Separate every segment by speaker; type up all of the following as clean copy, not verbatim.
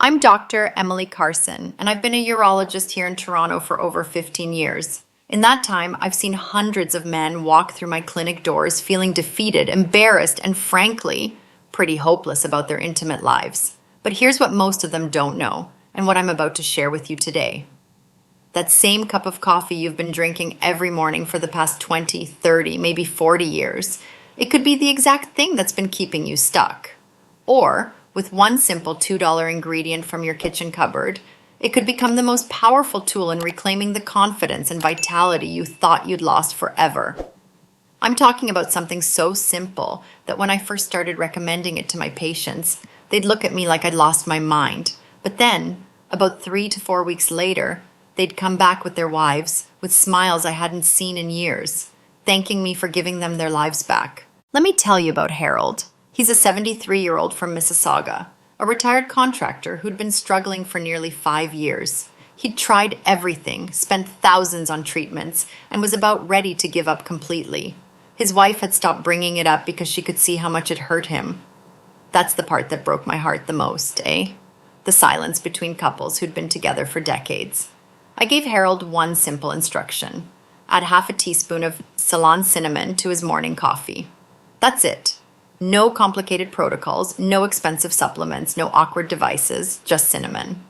Speaker 1: I'm Dr. Emily Carson, and I've been a urologist here in Toronto for over 15 years. In that time, I've seen hundreds of men walk through my clinic doors feeling defeated, embarrassed, and frankly, pretty hopeless about their intimate lives. But here's what most of them don't know, and what I'm about to share with you today. That same cup of coffee you've been drinking every morning for the past 20, 30, maybe 40 years, it could be the exact thing that's been keeping you stuck. Or, with one simple $2 ingredient from your kitchen cupboard, it could become the most powerful tool in reclaiming the confidence and vitality you thought you'd lost forever. I'm talking about something so simple that when I first started recommending it to my patients, they'd look at me like I'd lost my mind. But then, about 3 to 4 weeks later, they'd come back with their wives, with smiles I hadn't seen in years, thanking me for giving them their lives back. Let me tell you about Harold. He's a 73-year-old from Mississauga, a retired contractor who'd been struggling for nearly 5 years. He'd tried everything, spent thousands on treatments, and was about ready to give up completely. His wife had stopped bringing it up because she could see how much it hurt him. That's the part that broke my heart the most, eh? The silence between couples who'd been together for decades. I gave Harold one simple instruction. Add half a teaspoon of Ceylon cinnamon to his morning coffee. That's it. No complicated protocols, no expensive supplements, no awkward devices, just cinnamon.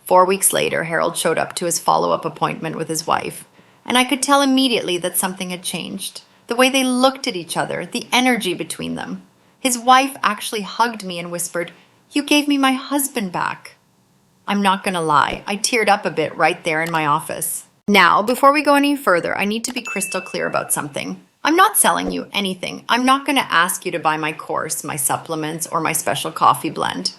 Speaker 1: 4 weeks later, Harold showed up to his follow-up appointment with his wife, and I could tell immediately that something had changed. The way they looked at each other, the energy between them. His wife actually hugged me and whispered, "You gave me my husband back." I'm not gonna lie, I teared up a bit right there in my office. Now, before we go any further, I need to be crystal clear about something. I'm not selling you anything. I'm not going to ask you to buy my course, my supplements, or my special coffee blend.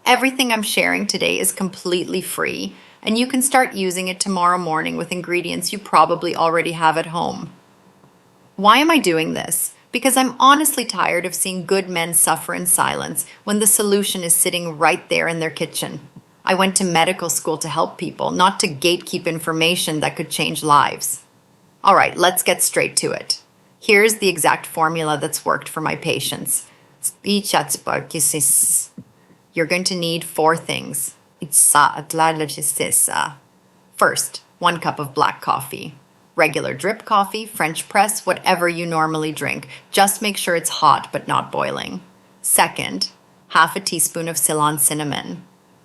Speaker 1: Everything I'm sharing today is completely free, and you can start using it tomorrow morning with ingredients you probably already have at home. Why am I doing this? Because I'm honestly tired of seeing good men suffer in silence when the solution is sitting right there in their kitchen. I went to medical school to help people, not to gatekeep information that could change lives. All right, let's get straight to it. Here's the exact formula that's worked for my patients. You're going to need 4 things. First, 1 cup of black coffee. Regular drip coffee, French press, whatever you normally drink. Just make sure it's hot but not boiling. Second, half a teaspoon of Ceylon cinnamon.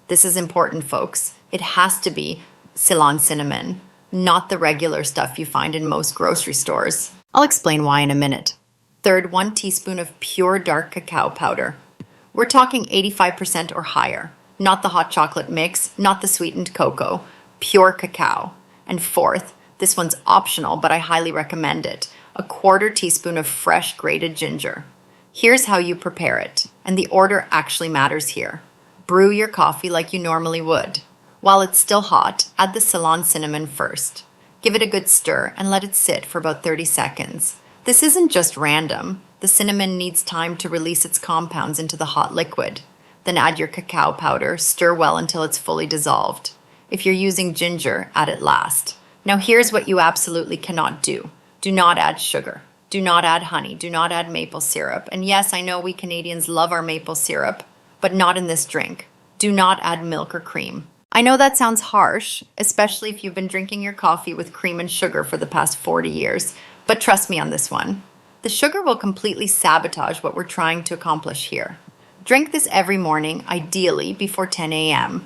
Speaker 1: This is important, folks. It has to be Ceylon cinnamon, not the regular stuff you find in most grocery stores. I'll explain why in a minute. Third, 1 teaspoon of pure dark cacao powder. We're talking 85% or higher. Not the hot chocolate mix, not the sweetened cocoa. Pure cacao. And fourth, this one's optional, but I highly recommend it. 1/4 teaspoon of fresh grated ginger. Here's how you prepare it, and the order actually matters here. Brew your coffee like you normally would. While it's still hot, add the Ceylon cinnamon first. Give it a good stir and let it sit for about 30 seconds. This isn't just random. The cinnamon needs time to release its compounds into the hot liquid. Then add your cacao powder, stir well until it's fully dissolved. If you're using ginger, add it last. Now here's what you absolutely cannot do. Do not add sugar. Do not add honey. Do not add maple syrup. And yes, I know we Canadians love our maple syrup, but not in this drink. Do not add milk or cream. I know that sounds harsh, especially if you've been drinking your coffee with cream and sugar for the past 40 years, but trust me on this one. The sugar will completely sabotage what we're trying to accomplish here. Drink this every morning, ideally before 10 a.m.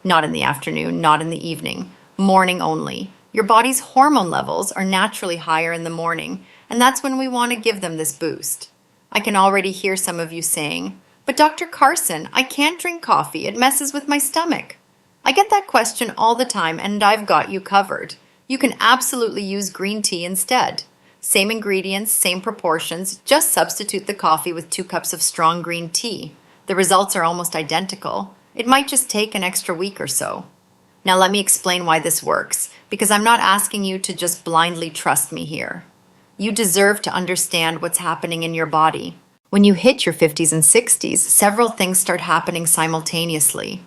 Speaker 1: Not in the afternoon, not in the evening. Morning only. Your body's hormone levels are naturally higher in the morning, and that's when we want to give them this boost. I can already hear some of you saying, "But Dr. Carson, I can't drink coffee. It messes with my stomach." I get that question all the time, and I've got you covered. You can absolutely use green tea instead. Same ingredients, same proportions, just substitute the coffee with 2 cups of strong green tea. The results are almost identical. It might just take an extra week or so. Now let me explain why this works, because I'm not asking you to just blindly trust me here. You deserve to understand what's happening in your body. When you hit your 50s and 60s, several things start happening simultaneously.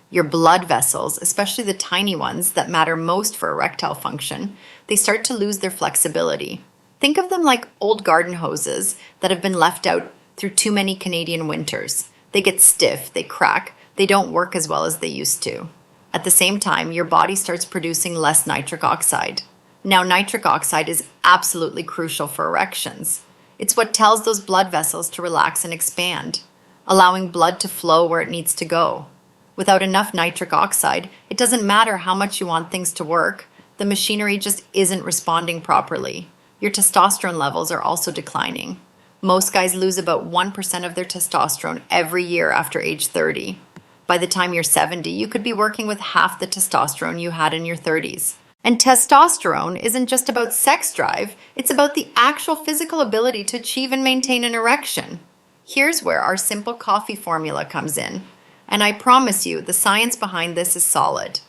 Speaker 1: Your blood vessels, especially the tiny ones that matter most for erectile function, they start to lose their flexibility. Think of them like old garden hoses that have been left out through too many Canadian winters. They get stiff, they crack, They don't work as well as they used to. At the same time, your body starts producing less nitric oxide. Now, nitric oxide is absolutely crucial for erections. It's what tells those blood vessels to relax and expand, allowing blood to flow where it needs to go. Without enough nitric oxide, it doesn't matter how much you want things to work, the machinery just isn't responding properly. Your testosterone levels are also declining. Most guys lose about 1% of their testosterone every year after age 30. By the time you're 70, you could be working with half the testosterone you had in your 30s. And testosterone isn't just about sex drive, it's about the actual physical ability to achieve and maintain an erection. Here's where our simple coffee formula comes in. And I promise you, the science behind this is solid.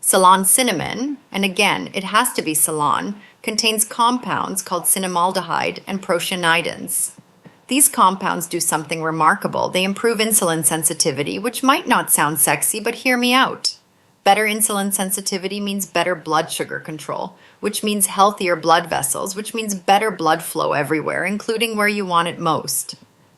Speaker 1: Ceylon cinnamon, and again, it has to be Ceylon, contains compounds called cinnamaldehyde and procyanidins. These compounds do something remarkable. They improve insulin sensitivity, which might not sound sexy, but hear me out. Better insulin sensitivity means better blood sugar control, which means healthier blood vessels, which means better blood flow everywhere, including where you want it most.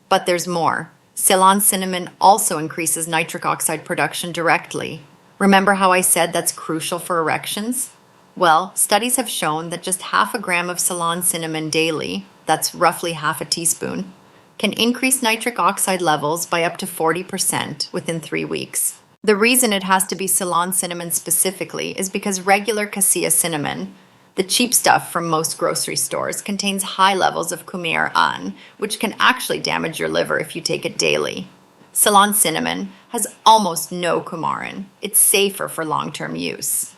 Speaker 1: But there's more. Ceylon cinnamon also increases nitric oxide production directly. Remember how I said that's crucial for erections? Well, studies have shown that just half a gram of Ceylon cinnamon daily, that's roughly half a teaspoon, can increase nitric oxide levels by up to 40% within 3 weeks. The reason it has to be Ceylon cinnamon specifically is because regular cassia cinnamon, the cheap stuff from most grocery stores, contains high levels of coumarin, which can actually damage your liver if you take it daily. Ceylon cinnamon has almost no coumarin. It's safer for long-term use.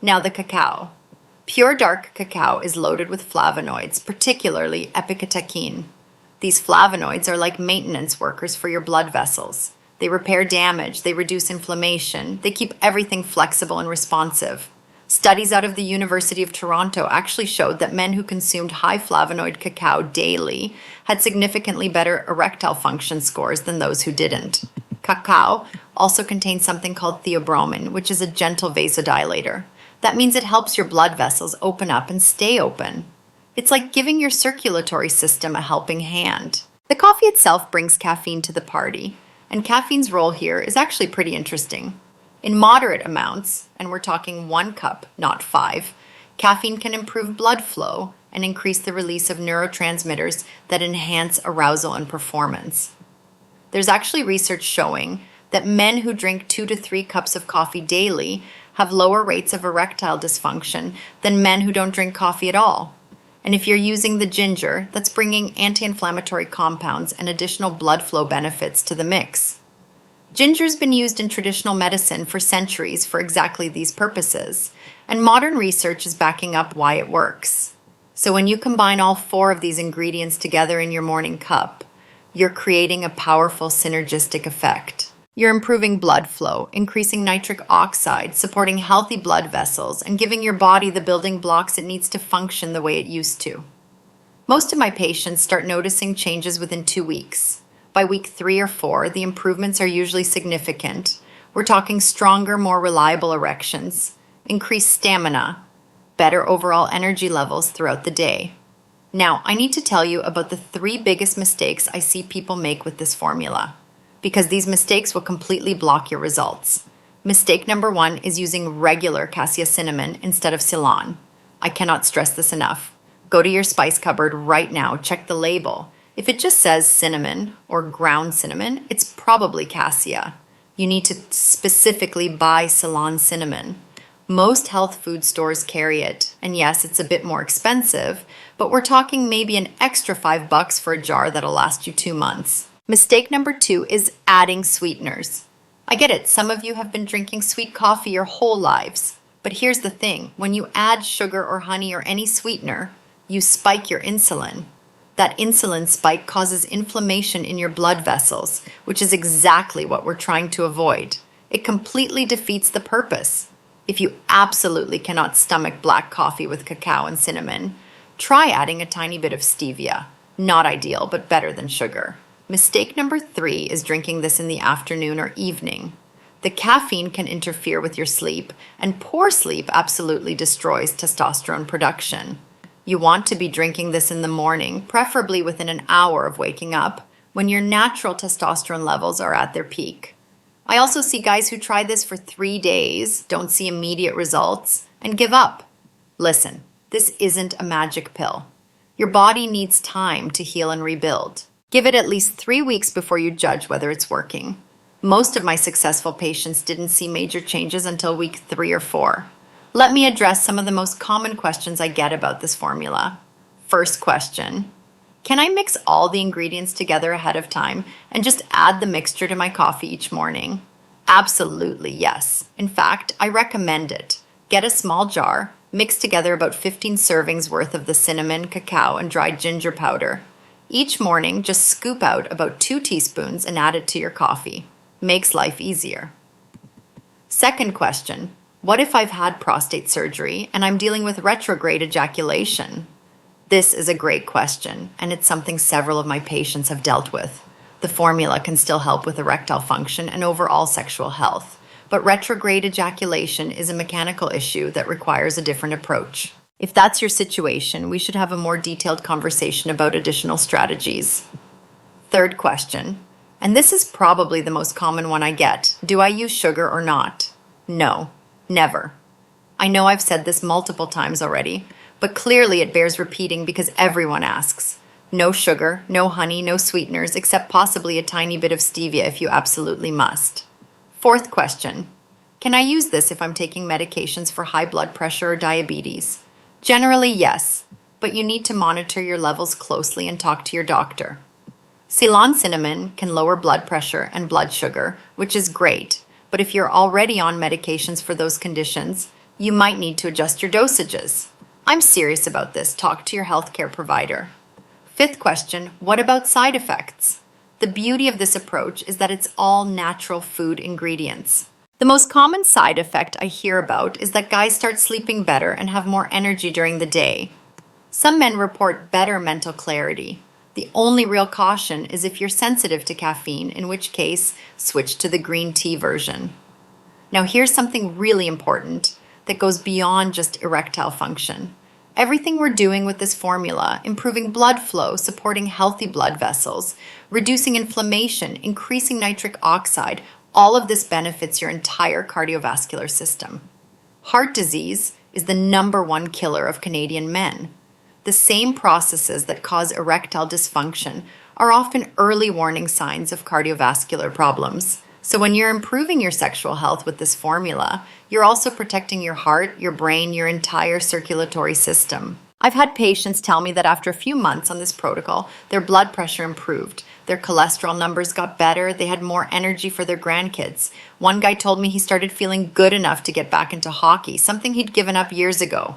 Speaker 1: Now the cacao. Pure dark cacao is loaded with flavonoids, particularly epicatechin. These flavonoids are like maintenance workers for your blood vessels. They repair damage, they reduce inflammation, they keep everything flexible and responsive. Studies out of the University of Toronto actually showed that men who consumed high flavonoid cacao daily had significantly better erectile function scores than those who didn't. Cacao also contains something called theobromine, which is a gentle vasodilator. That means it helps your blood vessels open up and stay open. It's like giving your circulatory system a helping hand. The coffee itself brings caffeine to the party, and caffeine's role here is actually pretty interesting. In moderate amounts, and we're talking 1 cup, not 5, caffeine can improve blood flow and increase the release of neurotransmitters that enhance arousal and performance. There's actually research showing that men who drink 2 to 3 cups of coffee daily have lower rates of erectile dysfunction than men who don't drink coffee at all. And if you're using the ginger, that's bringing anti-inflammatory compounds and additional blood flow benefits to the mix. Ginger's been used in traditional medicine for centuries for exactly these purposes, and modern research is backing up why it works. So when you combine all 4 of these ingredients together in your morning cup, you're creating a powerful synergistic effect. You're improving blood flow, increasing nitric oxide, supporting healthy blood vessels, and giving your body the building blocks it needs to function the way it used to. Most of my patients start noticing changes within 2 weeks. By week 3 or 4, the improvements are usually significant. We're talking stronger, more reliable erections, increased stamina, better overall energy levels throughout the day. Now, I need to tell you about the 3 biggest mistakes I see people make with this formula, because these mistakes will completely block your results. Mistake number 1 is using regular cassia cinnamon instead of Ceylon. I cannot stress this enough. Go to your spice cupboard right now, check the label. If it just says cinnamon or ground cinnamon, it's probably cassia. You need to specifically buy Ceylon cinnamon. Most health food stores carry it, and yes, it's a bit more expensive, but we're talking maybe an extra $5 for a jar that'll last you 2 months. Mistake number 2 is adding sweeteners. I get it, some of you have been drinking sweet coffee your whole lives. But here's the thing, when you add sugar or honey or any sweetener, you spike your insulin. That insulin spike causes inflammation in your blood vessels, which is exactly what we're trying to avoid. It completely defeats the purpose. If you absolutely cannot stomach black coffee with cacao and cinnamon, try adding a tiny bit of stevia. Not ideal, but better than sugar. Mistake number 3 is drinking this in the afternoon or evening. The caffeine can interfere with your sleep, and poor sleep absolutely destroys testosterone production. You want to be drinking this in the morning, preferably within an hour of waking up, when your natural testosterone levels are at their peak. I also see guys who try this for 3 days, don't see immediate results, and give up. Listen, this isn't a magic pill. Your body needs time to heal and rebuild. Give it at least 3 weeks before you judge whether it's working. Most of my successful patients didn't see major changes until week 3 or 4. Let me address some of the most common questions I get about this formula. First question: can I mix all the ingredients together ahead of time and just add the mixture to my coffee each morning? Absolutely yes. In fact, I recommend it. Get a small jar, mix together about 15 servings worth of the cinnamon, cacao, and dried ginger powder. Each morning, just scoop out about 2 teaspoons and add it to your coffee. Makes life easier. Second question: what if I've had prostate surgery and I'm dealing with retrograde ejaculation? This is a great question, and it's something several of my patients have dealt with. The formula can still help with erectile function and overall sexual health, but retrograde ejaculation is a mechanical issue that requires a different approach. If that's your situation, we should have a more detailed conversation about additional strategies. Third question, and this is probably the most common one I get: do I use sugar or not? No, never. I know I've said this multiple times already, but clearly it bears repeating because everyone asks. No sugar, no honey, no sweeteners, except possibly a tiny bit of stevia if you absolutely must. Fourth question: can I use this if I'm taking medications for high blood pressure or diabetes? Generally, yes, but you need to monitor your levels closely and talk to your doctor. Ceylon cinnamon can lower blood pressure and blood sugar, which is great, but if you're already on medications for those conditions, you might need to adjust your dosages. I'm serious about this. Talk to your healthcare provider. Fifth question: what about side effects? The beauty of this approach is that it's all natural food ingredients. The most common side effect I hear about is that guys start sleeping better and have more energy during the day. Some men report better mental clarity. The only real caution is if you're sensitive to caffeine, in which case, switch to the green tea version. Now here's something really important that goes beyond just erectile function. Everything we're doing with this formula, improving blood flow, supporting healthy blood vessels, reducing inflammation, increasing nitric oxide, all of this benefits your entire cardiovascular system. Heart disease is the #1 killer of Canadian men. The same processes that cause erectile dysfunction are often early warning signs of cardiovascular problems. So when you're improving your sexual health with this formula, you're also protecting your heart, your brain, your entire circulatory system. I've had patients tell me that after a few months on this protocol, their blood pressure improved, their cholesterol numbers got better, they had more energy for their grandkids. One guy told me he started feeling good enough to get back into hockey, something he'd given up years ago.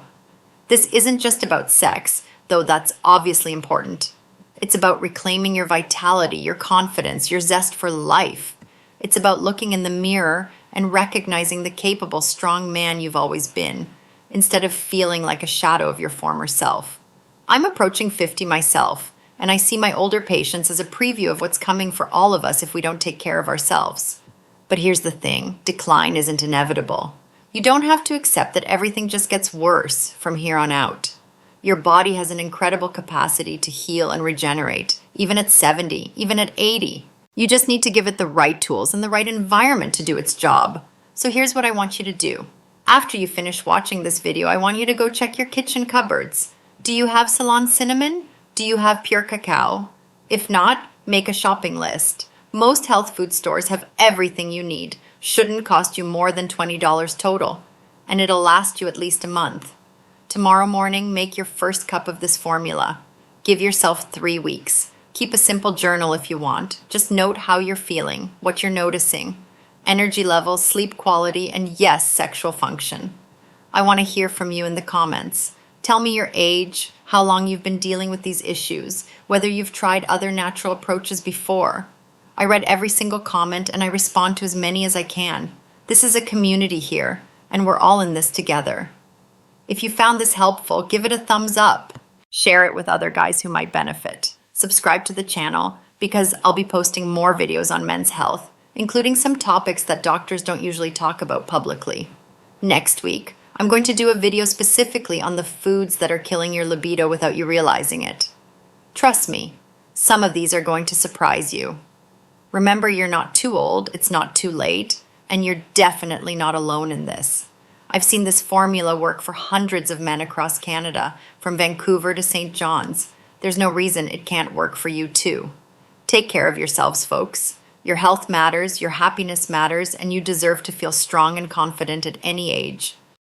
Speaker 1: This isn't just about sex, though that's obviously important. It's about reclaiming your vitality, your confidence, your zest for life. It's about looking in the mirror and recognizing the capable, strong man you've always been, instead of feeling like a shadow of your former self. I'm approaching 50 myself, and I see my older patients as a preview of what's coming for all of us if we don't take care of ourselves. But here's the thing: decline isn't inevitable. You don't have to accept that everything just gets worse from here on out. Your body has an incredible capacity to heal and regenerate, even at 70, even at 80. You just need to give it the right tools and the right environment to do its job. So here's what I want you to do. After you finish watching this video, I want you to go check your kitchen cupboards. Do you have Ceylon cinnamon? Do you have pure cacao? If not, make a shopping list. Most health food stores have everything you need. Shouldn't cost you more than $20 total, and it'll last you at least a month. Tomorrow morning, make your first cup of this formula. Give yourself 3 weeks. Keep a simple journal if you want. Just note how you're feeling, what you're noticing, energy levels, sleep quality, and yes, sexual function. I want to hear from you in the comments. Tell me your age, how long you've been dealing with these issues, whether you've tried other natural approaches before. I read every single comment and I respond to as many as I can. This is a community here, and we're all in this together. If you found this helpful, give it a thumbs up. Share it with other guys who might benefit. Subscribe to the channel because I'll be posting more videos on men's health, including some topics that doctors don't usually talk about publicly. Next week, I'm going to do a video specifically on the foods that are killing your libido without you realizing it. Trust me, some of these are going to surprise you. Remember, you're not too old, it's not too late, and you're definitely not alone in this. I've seen this formula work for hundreds of men across Canada, from Vancouver to St. John's. There's no reason it can't work for you too. Take care of yourselves, folks. Your health matters, your happiness matters, and you deserve to feel strong and confident at any age.